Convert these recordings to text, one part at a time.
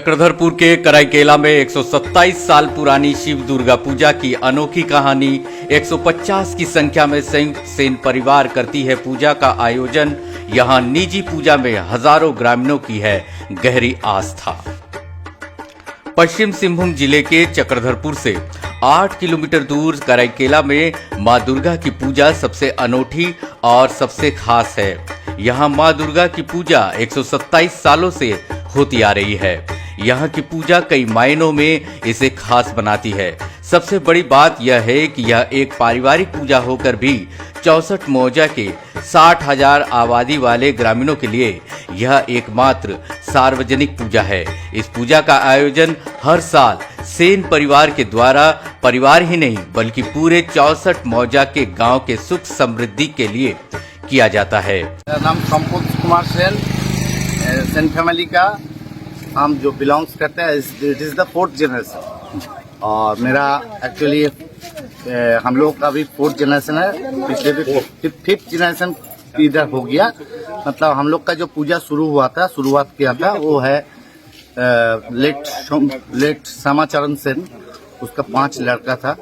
चक्रधरपुर के कराईकेला में 127 साल पुरानी शिव दुर्गा पूजा की अनोखी कहानी। 150 की संख्या में संयुक्त सेन परिवार करती है पूजा का आयोजन। यहां निजी पूजा में हजारों ग्रामीणों की है गहरी आस्था। पश्चिम सिंहभूम जिले के चक्रधरपुर से 8 किलोमीटर दूर कराईकेला में मां दुर्गा की पूजा सबसे अनोखी और सबसे खास है। यहां मां दुर्गा की पूजा 127 सालों से होती आ रही है। यहाँ की पूजा कई मायनों में इसे खास बनाती है। सबसे बड़ी बात यह है कि यह एक पारिवारिक पूजा होकर भी 64 मौजा के 60,000 आबादी वाले ग्रामीणों के लिए यह एकमात्र सार्वजनिक पूजा है। इस पूजा का आयोजन हर साल सेन परिवार के द्वारा परिवार ही नहीं बल्कि पूरे 64 मौजा के गांव के सुख समृद्धि के लिए किया जाता है। मेरा नाम संपोत कुमार सेन फैमिली का हम जो बिलोंग्स करते हैं, it is the 4th generation. और मेरा एक्चुअली हम लोग का भी 4th जनरेशन है। पिछले भी 5th जनरेशन इधर हो गया। मतलब हम लोग का जो पूजा शुरुआत किया था वो है लेट श्यामाचरण सेन। उसका 5 लड़का था,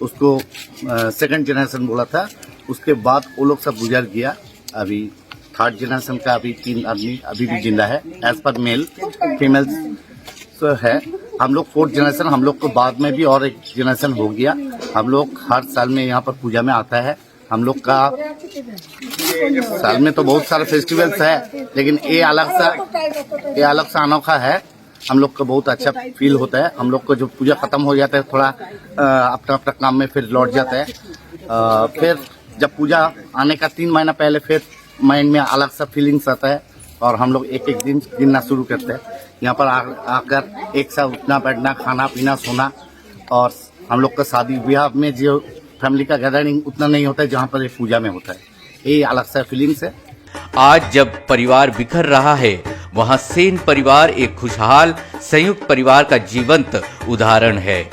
उसको 2nd जनरेशन बोला था। उसके बाद वो लोग सब गुजर गया। अभी 3rd जनरेशन का अभी 3 आदमी अभी भी जिंदा है। एज पर मेल फीमेल है। हम लोग 4th जनरेशन, हम लोग को बाद में भी और एक जनरेशन हो गया। हम लोग हर साल में यहाँ पर पूजा में आता है। हम लोग का साल में तो बहुत सारे फेस्टिवल्स है, लेकिन ये अलग सा अनोखा है। हम लोग को बहुत अच्छा फील होता है। हम लोग को जो पूजा खत्म हो जाता है थोड़ा अपना अपना काम में फिर लौट जाता है। फिर जब पूजा आने का 3 महीना पहले फिर माइंड में अलग सा फीलिंग्स आता है और हम लोग एक एक दिन गिनना शुरू करते हैं। यहाँ पर आकर एक साथ उठना बैठना, खाना पीना, सोना। और हम लोग का शादी ब्याह में जो फैमिली का गैदरिंग उतना नहीं होता है जहाँ पर ये पूजा में होता है। ये अलग सा फीलिंग्स है। आज जब परिवार बिखर रहा है, वहाँ सेन परिवार एक खुशहाल संयुक्त परिवार का जीवंत उदाहरण है।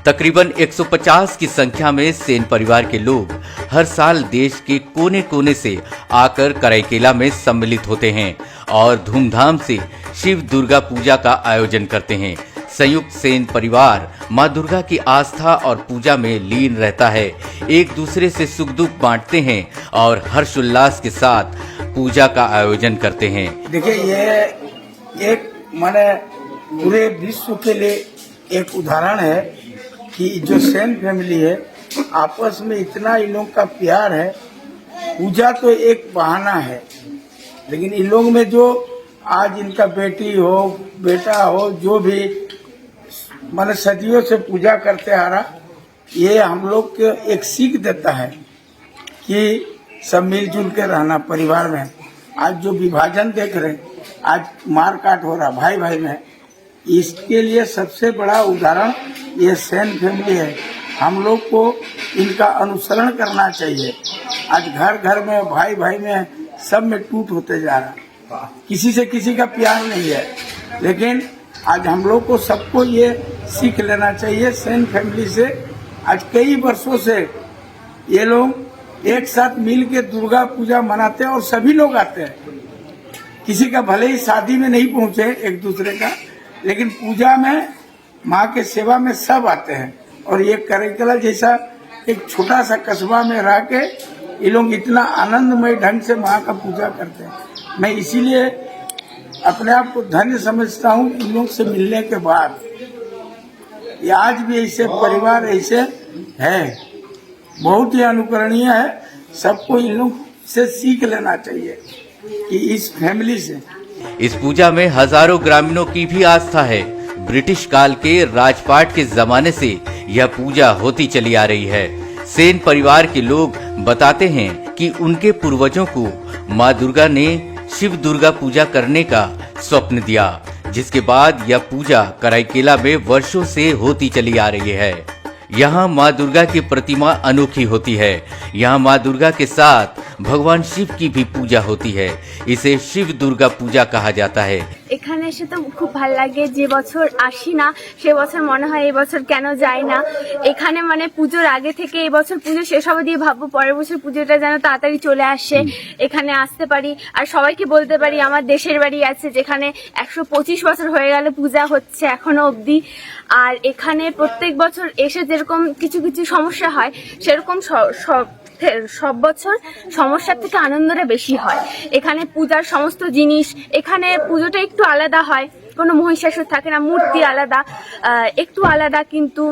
तकरीबन 150 की संख्या में सेन परिवार के लोग हर साल देश के कोने कोने से आकर कराईकेला में सम्मिलित होते हैं और धूमधाम से शिव दुर्गा पूजा का आयोजन करते हैं। संयुक्त सेन परिवार मां दुर्गा की आस्था और पूजा में लीन रहता है। एक दूसरे से सुख दुख बांटते हैं और हर्षोल्लास के साथ पूजा का आयोजन करते हैं। देखिए, ये एक माने पूरे विश्व के लिए एक उदाहरण है कि जो सेन फैमिली है आपस में इतना इन लोग का प्यार है। पूजा तो एक बहाना है, लेकिन इन लोग में जो आज इनका बेटी हो बेटा हो जो भी माने सदियों से पूजा करते आ रहा, ये हम लोग को एक सीख देता है कि सब मिलजुल के रहना परिवार में। आज जो विभाजन देख रहे, आज मार काट हो रहा भाई भाई में, इसके लिए सबसे बड़ा उदाहरण ये सेन फैमिली है। हम लोग को इनका अनुसरण करना चाहिए। आज घर घर में, भाई भाई में, सब में टूट होते जा रहा। किसी से किसी का प्यार नहीं है, लेकिन आज हम लोग को सबको ये सीख लेना चाहिए सेन फैमिली से। आज कई वर्षों से ये लोग एक साथ मिल के दुर्गा पूजा मनाते हैं और सभी लोग आते हैं। किसी का भले ही शादी में नहीं पहुंचे एक दूसरे का, लेकिन पूजा में माँ के सेवा में सब आते हैं। और ये कराईकेला जैसा एक छोटा सा कस्बा में रह के ये लोग इतना आनंदमय ढंग से माँ का पूजा करते हैं। मैं इसीलिए अपने आप को धन्य समझता हूँ इन लोग से मिलने के बाद। ये आज भी ऐसे परिवार ऐसे है, बहुत ही अनुकरणीय है। सबको इन लोग से सीख लेना चाहिए कि इस फैमिली से। इस पूजा में हजारों ग्रामीणों की भी आस्था है। ब्रिटिश काल के राजपाट के जमाने से यह पूजा होती चली आ रही है। सेन परिवार के लोग बताते हैं कि उनके पूर्वजों को मां दुर्गा ने शिव दुर्गा पूजा करने का स्वप्न दिया, जिसके बाद यह पूजा कराईकेला में वर्षों से होती चली आ रही है। यहाँ मां दुर्गा की प्रतिमा अनोखी होती है। यहाँ मां दुर्गा के साथ भगवान शिव की भी पूजा होती है। इसे शिव दुर्गा पूजा कहा जाता है। এখানে এসে তো খুব ভালো লাগে। যে বছর আসি না সে বছর মনে হয় এই বছর কেন যাই না। এখানে মানে পুজোর আগে থেকে এই বছর পুজো শেষ হবে দিয়ে ভাববো পরের বছর পুজোটা যেন তাড়াতাড়ি চলে আসে, এখানে আসতে পারি আর সবাইকে বলতে পারি আমার দেশের বাড়ি আছে যেখানে 125 বছর হয়ে গেল পূজা হচ্ছে এখনো অবধি। আর এখানে প্রত্যেক বছর এসে যেরকম কিছু কিছু সমস্যা হয় সেরকম সব বছর সমস্যার থেকে আনন্দটা বেশি হয়। এখানে পূজার সমস্ত জিনিস, এখানে পুজোটা একটু আলাদা হয়, কোনো মহিষাসুর থাকে না, মূর্তি আলাদা, একটু আলাদা, কিন্তু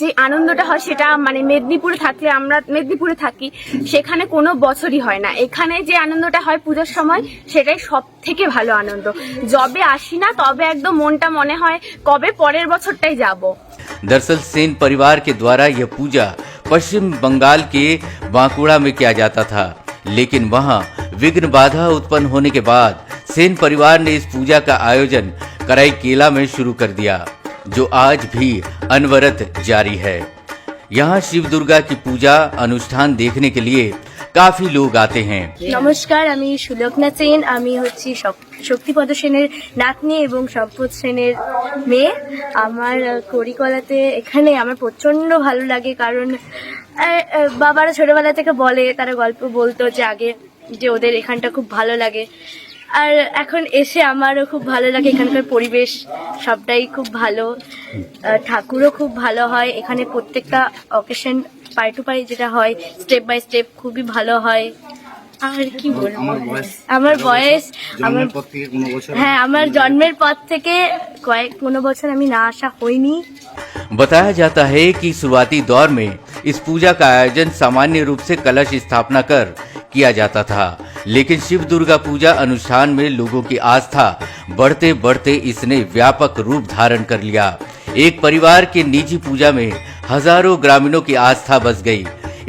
যে আনন্দটা হয় সেটা মানে মেদিনীপুরে থাকলে, আমরা মেদিনীপুরে থাকি, সেখানে কোনো বছরই হয় না। এখানে যে আনন্দটা হয় পূজার সময় সেটাই সব থেকে ভালো আনন্দ। যবে আসি না তবে একদম মনটা মনে হয় কবে পরের বছরটাই যাব। दरअसल सेन परिवार के द्वारा यह पूजा पश्चिम बंगाल के बांकुड़ा में किया जाता था, लेकिन वहां विघ्न बाधा उत्पन्न होने के बाद सेन परिवार ने इस पूजा का आयोजन कराईकेला में शुरू कर दिया, जो आज भी अनवरत जारी है। यहाँ शिव दुर्गा की पूजा अनुष्ठान देखने के लिए काफी लोग आते हैं। নমস্কার, আমি সুলগ্না সেন। আমি হচ্ছি শক্তিপদ সেনের নাতনি এবং সম্পদ সেনের মেয়ে। আমার কড়িকলাতে এখানে আমার প্রচন্ড ভালো লাগে, কারণ বাবারা ছোটবেলা থেকে বলে, তারা গল্প বলতো যে আগে যে ওদের এখানটা খুব ভালো লাগে। আর এখন এসে আমারও খুব ভালো লাগে। এখানকার পরিবেশ সবটাই খুব ভালো, ঠাকুরও খুব ভালো হয়। এখানে প্রত্যেকটা অকেশন পাই টু পাই যেটা হয় স্টেপ বাই স্টেপ খুবই ভালো হয়। আর কি বলবো, আমার বয়স হ্যাঁ আমার জন্মের পর থেকে কোনো বছর আমি না আসা হয়নি। बताया जाता है कि शुरुआती दौर में इस पूजा का आयोजन सामान्य रूप से कलश स्थापना कर किया जाता था, लेकिन शिव दुर्गा पूजा अनुष्ठान में लोगों की आस्था बढ़ते बढ़ते इसने व्यापक रूप धारण कर लिया। एक परिवार के निजी पूजा में हजारों ग्रामीणों की आस्था बस गई।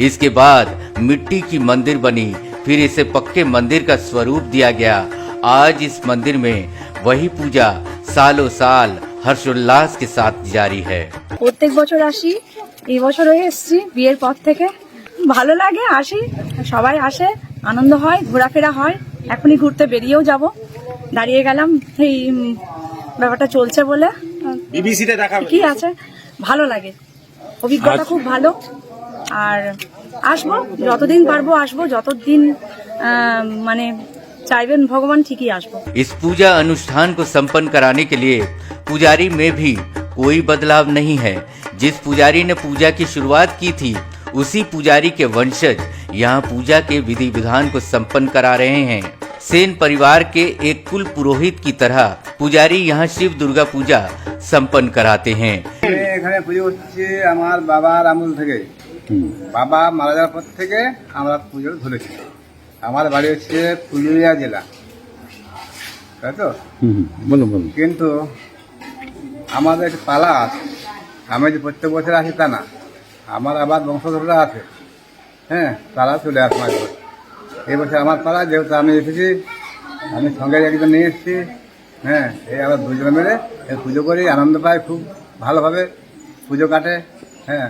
इसके बाद मिट्टी की मंदिर बनी, फिर इसे पक्के मंदिर का स्वरूप दिया गया। आज इस मंदिर में वही पूजा सालों साल हर्षोल्लास के साथ जारी है। প্রত্যেক বছর আসি, এই বছরও এসেছি বিয়ের পর থেকে। ভালো লাগে, আসি, সবাই আসে, আনন্দ হয়, ঘোরাফেরা হয়। এখনই ঘুরতে বেরিয়েও যাব, দাঁড়িয়ে গেলাম এই ব্যাপারটা চলছে বলে। বিবিসিতে দেখা কি আছে, ভালো লাগে, অভিজ্ঞতা খুব ভালো। আর আসবো, যতদিন পারবো আসবো, যতদিন মানে চাইবেন ভগবান ঠিকই আসবো। इस पूजा अनुष्ठान को संपन्न कराने के लिए पुजारी में भी कोई बदलाव नहीं है। जिस पुजारी ने पूजा की शुरुआत की थी उसी पुजारी के वंशज यहाँ पूजा के विधि विधान को संपन्न करा रहे हैं। सेन परिवार के एक कुल पुरोहित की तरह पुजारी यहाँ शिव दुर्गा पूजा संपन्न कराते हैं। এখানে পুজো হচ্ছে আমার বাবার আমল থেকে। বাবা মারা যাওয়ার পর থেকে আমরা পুজো ধরেছি। আমার বাড়ি হচ্ছে পুরুলিয়া জেলা, তাই তো? কিন্তু আমাদের একটা পালা আছে, আমি যে প্রত্যেক বছর আসি তা না, আমার আবার বংশধররা আছে, হ্যাঁ, তারা চলে আসে মাঝে মাঝে। এই বছর আমার পালা, যেহেতু আমি এসেছি, আমি সঙ্গে একজন নিয়ে এসেছি, হ্যাঁ, এই আবার দুজনে মিলে পুজো করি, আনন্দ পাই, খুব ভালোভাবে পুজো কাটে, হ্যাঁ।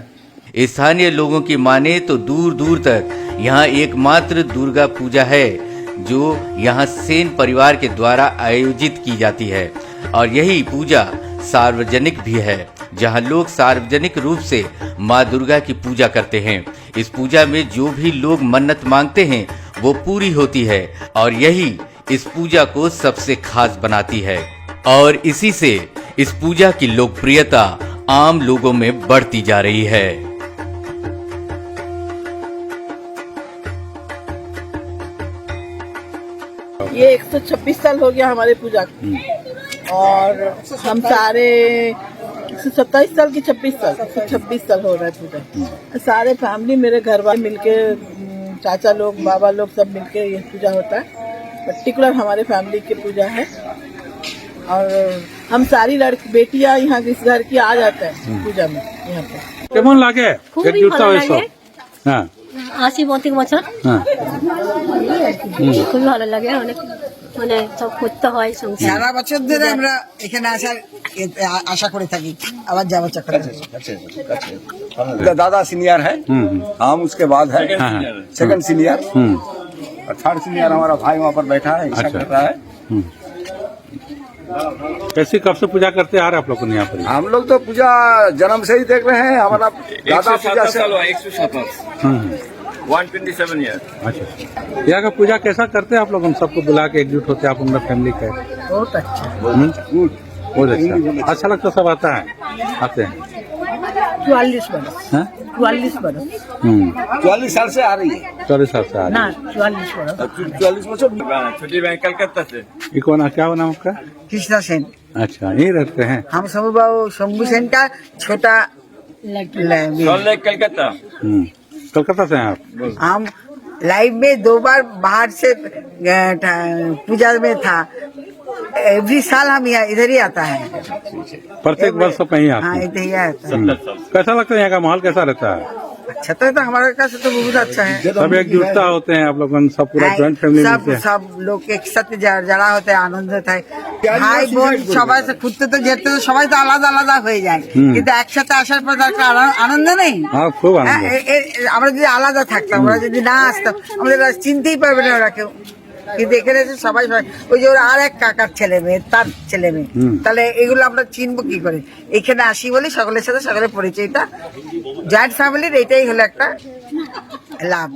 स्थानीय लोगों की माने तो दूर दूर तक यहाँ एकमात्र दुर्गा पूजा है जो यहाँ सेन परिवार के द्वारा आयोजित की जाती है, और यही पूजा सार्वजनिक भी है, जहाँ लोग सार्वजनिक रूप से माँ दुर्गा की पूजा करते हैं। इस पूजा में जो भी लोग मन्नत मांगते हैं वो पूरी होती है, और यही इस पूजा को सबसे खास बनाती है, और इसी से इस पूजा की लोकप्रियता आम लोगों में बढ़ती जा रही है। ये 126 साल हो गया हमारे पूजा को, और हम सारे 127 साल की 26 साल हो रहा है पूजा। सारे फैमिली मेरे घर वाले मिलके, चाचा लोग, बाबा लोग सब मिलके ये पूजा होता है। पर्टिकुलर हमारे फैमिली की पूजा है, और हम सारी लड़की बेटियां यहाँ इस घर की आ जाते हैं पूजा में। यहाँ पे কেমন লাগে? খুবই ভালো লাগে। হ্যাঁ, আসি প্রত্যেক বছর, হ্যাঁ, খুবই ভালো লাগে। অনেক মানে সব করতে হয় সংসার। সারা বছর ধরে আমরা এখানে আসার আশা করে থাকি, আবার যাওয়ার চক্করে। दादा सीनियर है, हम उसके बाद है सेकंड सीनियर, और थर्ड सीनियर हमारा भाई वहाँ पर बैठा है, हिस्सा कर रहा है। कैसी कब से पूजा करते आ रहे आप लोग यहाँ पर? हम लोग तो पूजा जन्म से ही देख रहे हैं, हमारा दादा पूजा से। 127 ईयर। अच्छा, यहाँ का पूजा कैसा करते हैं आप लोग? हम सबको बुला के एकजुट होते हैं, आप लोग फैमिली का? बहुत अच्छा। बहुत अच्छा, अच्छा लगता, सब आता है, आते हैं। 44 बरस। हाँ? 44 बरस 44 साल से आ रही है। 44 साल से आ रहे ना 44 बरस। 44 बच्चों। छोटी बहन कलकत्ता से। हैं। ये कौन, क्या नाम आपका? कृष्णा सेन। अच्छा, यहीं रहते हैं? हम शंभू सेन का छोटा कलकत्ता। कलकत्ता से हैं आप? हम लाइव में 2 बार बाहर से पूजा में था। एवरी साल हम यहाँ इधर ही आता है। प्रत्येक वर्ष तो कहीं आते हाँ, हैं। इधर ही आता है। कैसा लगता है यहाँ का माहौल, कैसा रहता है? अच्छा तो हमारे पास तो बहुत अच्छा है। सब एकजुटता होते हैं आप लोग, सब पूरा जॉइंट फैमिली मिलते हैं? सब लोग एक साथ जड़ा होते हैं, आनंद होता है। ভাই বোন সবাই ঘুরতে তো যেতে তো সবাই তো আলাদা আলাদা হয়ে যায়, কিন্তু একসাথে আসার পর একটা আনন্দ নেই। हाँ, खूब आनंद है। আমরা যদি আলাদা থাকতাম, আমরা যদি না আসতাম, আমাদের আর চিনতেই পারবে না ওরা কেউ। কিন্তু এখানে এসে সবাই ওই যে ওর আর এক কাকার ছেলে মেয়ে, তার ছেলে মেয়ে, তাহলে এগুলো আমরা চিনবো কি করে? এখানে আসি বলে সকলের সাথে সকলের পরিচয়টা, জয়েন্ট ফ্যামিলির এটাই হলো একটা লাভ।